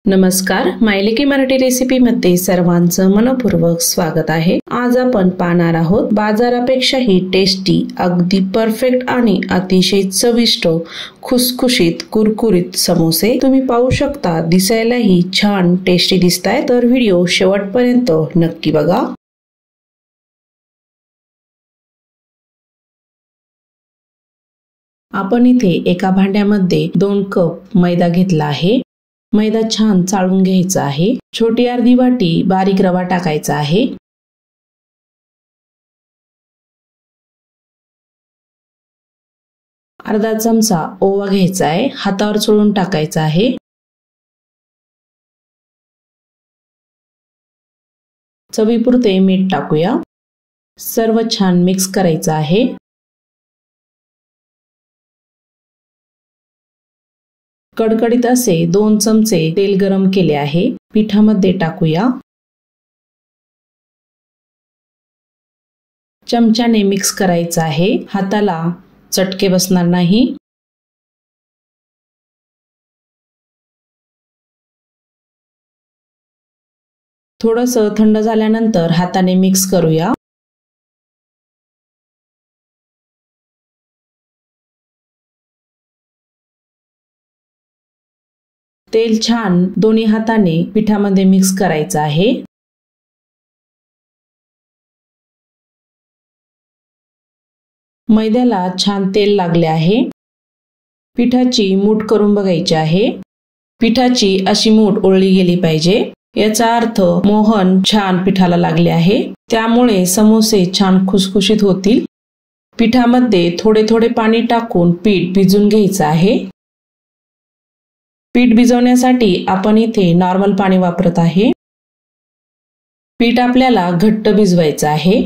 नमस्कार, मायलेकी मराठी रेसिपी मध्ये सर्वांचं मनपूर्वक स्वागत आहे। आज आपण पाहणार आहोत बाजारापेक्षाही टेस्टी, अगदी परफेक्ट आणि अतिशय चविष्ट खुसखुशीत कुरकुरीत समोसे। तुम्ही पाहू शकता दिसायलाही छान टेस्टी दिसताय, तर व्हिडिओ शेवटपर्यंत नक्की बघा। आपण इथे एका भांड्यामध्ये 2 कप मैदा घेतला आहे। मैदा छान चाळून घ्यायचा आहे। छोटी अर्धी वाटी बारीक रवा टाकायचा आहे। अर्धा चमचा ओवा घ्यायचा आहे, हातावर चोळून टाकायचा आहे। चवीपुरते मीठ टाकूया। सर्व छान मिक्स करायचं आहे। कडकडीत असे 2 चमचे तेल गरम केले आहे, पिठामध्ये टाकूया। चमच्याने मिक्स करायचं आहे, हाताला चटके बसणार नाही। थोडंसं थंड झाल्यानंतर हाताने मिक्स करूया। तेल छान दोन्ही हाताने पिठामध्ये मिक्स करायचं आहे। मैद्याला छान तेल लागले आहे। पिठाची मूठ करून बघायची आहे। पिठाची अशी मूठ ओळली गेली पाहिजे, याचा अर्थ मोहन छान पिठाला लागले आहे, त्यामुळे समोसे छान खुसखुशीत होतील। पिठामध्ये थोडे थोडे पाणी टाकून पीठ भिजवून घ्यायचं आहे। पीठ भिजवण्यासाठी आपण इथे नॉर्मल पाणी वापरत आहे। पीठ आपल्याला घट्ट भिजवायचं आहे।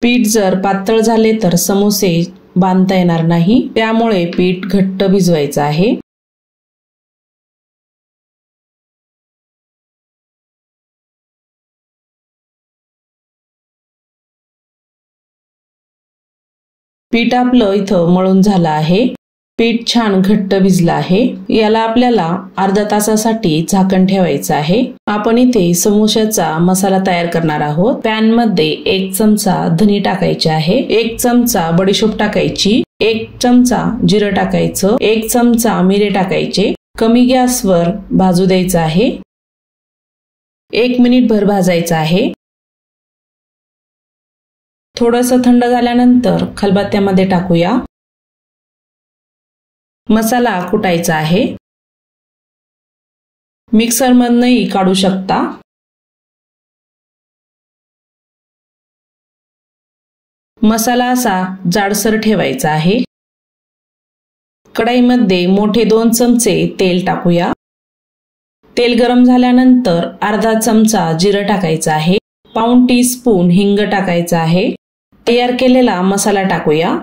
पीठ जर पातळ झाले तर समोसे बांधता येणार नाही, त्यामुळे पीठ घट्ट भिजवायचं आहे। पीठ आपलं इथं मळून झालं आहे। पीठ छान घट्ट भिजलं आहे। याला आपल्याला अर्धा तासासाठी झाकण ठेवायचं आहे। आपण इथे समोशाचा मसाला तयार करणार आहोत। पॅन मध्ये 1 चमचा धने टाकायचे आहे, 1 चमचा बडीशोप टाकायची, 1 चमचा जिरं टाकायचं, 1 चमचा मिरे टाकायचे। कमी गॅसवर भाजू द्यायचं आहे। 1 मिनिट भर भाजायचं आहे। थोडंसं थंड झाल्यानंतर खलबत्त्यामध्ये टाकूया। मसाला कुटायचा आहे। मिक्सर मधूनही काढू शकता। मसाला असा जाडसर ठेवायचा आहे। कढईमध्ये मोठे 2 चमचे तेल टाकूया। तेल गरम झाल्यानंतर अर्धा चमचा जिरं टाकायचं आहे, पाऊण टीस्पून हिंग टाकायचा आहे। तयार केलेला मसाला टाकूया।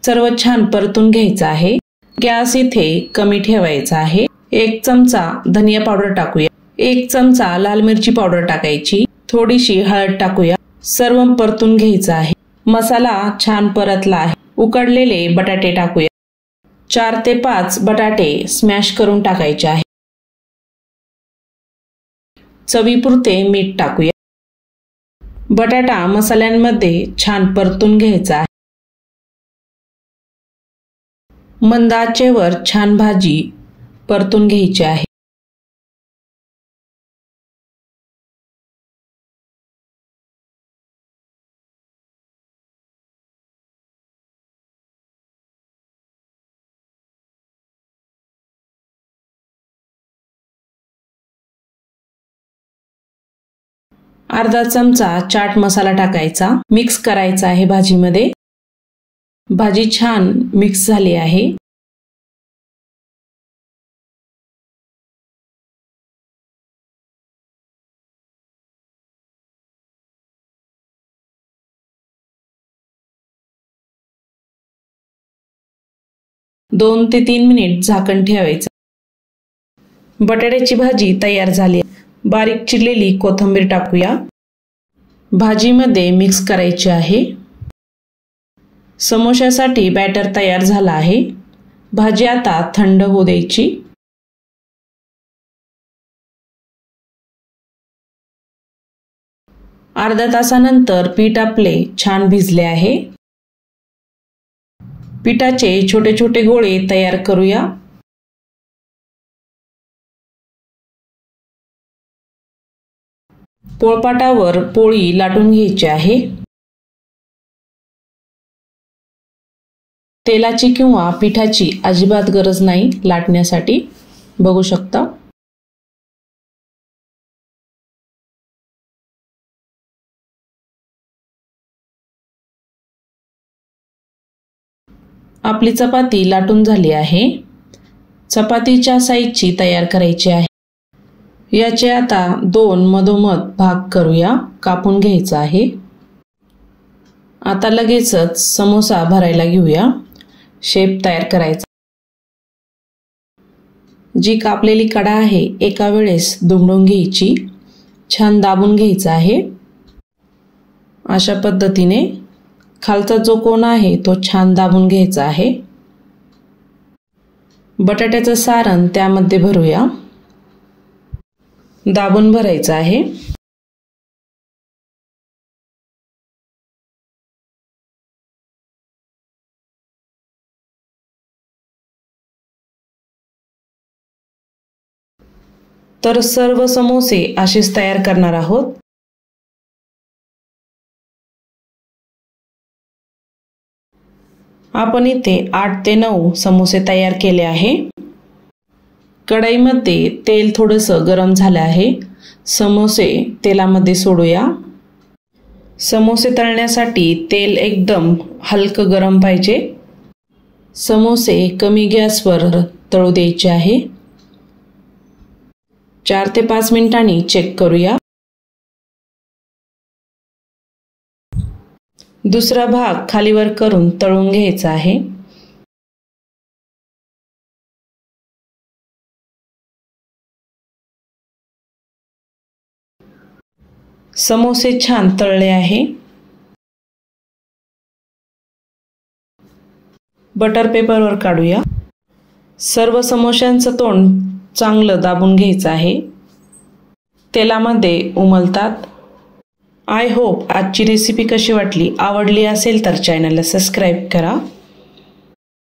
सर्व छान परतून घ्यायचं आहे। गॅस इथे कमी ठेवायचा आहे। 1 चमचा धनिया पावडर टाकूया, 1 चमचा लाल मिरची पावडर टाकायची, थोडीशी हळद टाकूया। सर्व परतून घ्यायचं आहे। मसाला छान परतला आहे। उकडलेले बटाटे टाकूया। 4 ते 5 बटाटे स्मॅश करून टाकायचे आहे। चवीपुरते मीठ टाकूया। बटाटा मसाल्यांमध्ये छान परतून घ्यायचा आहे। मंद आचेवर छान भाजी परतून घ्यायची आहे। अर्धा चमचा चाट मसाला टाकायचा, मिक्स करायचा आहे भाजीमध्ये। भाजी छान मिक्स झाली आहे। दोन ते 3 मिनिट झाकण ठेवायचं। बटाट्याची भाजी तयार झाली। बारीक चिरलेली कोथिंबीर टाकूया। भाजीमध्ये मिक्स करायची आहे। समोशासाठी बॅटर तयार झाला आहे। भाजी आता थंड होऊ द्यायची। अर्ध्या तासानंतर पीठ आपले छान भिजले आहे। पिठाचे छोटे छोटे गोळे तयार करूया। पोळपाटावर पोळी लाटून घ्यायची आहे। तेलाची किंवा पिठाची अजिबात गरज नाही लाटण्यासाठी, बघू शकता। आपली चपाती लाटून झाली आहे। चपातीच्या साइजची तयार करायची आहे। याचे आता 2 मधोमध भाग करूया, कापून घ्यायचा आहे। आता लगेचच समोसा भरायला घेऊया। शेप तयार करायचा। जी कापलेली कडा आहे एका वेळेस दुमडून घ्यायची, छान दाबून घ्यायचा आहे। अशा पद्धतीने खालचा जो कोन आहे तो छान दाबून घ्यायचा आहे। बटाट्याचं सारण त्यामध्ये भरूया, दाबून भरायचं आहे। तर सर्व समोसे असेच तयार करणार आहोत। आपण इथे 8 ते 9 समोसे तयार केले आहे। कढईमध्ये तेल थोडंसं गरम झालं आहे। समोसे तेलामध्ये सोडूया। समोसे तळण्यासाठी तेल एकदम हलकं गरम पाहिजे। समोसे कमी गॅसवर तळू द्यायचे आहे। 4 ते 5 मिनिटांनी चेक करूया। दुसरा भाग खालीवर करून तळून घ्यायचा आहे। समोसे छान तळले आहे। बटर पेपरवर काढूया। सर्व समोस्यांचं तोंड चांगलं दाबून घ्यायचं आहे। तेलामध्ये उमलतात। आय होप आजची रेसिपी कशी वाटली, आवडली असेल तर चॅनलला सबस्क्राइब करा।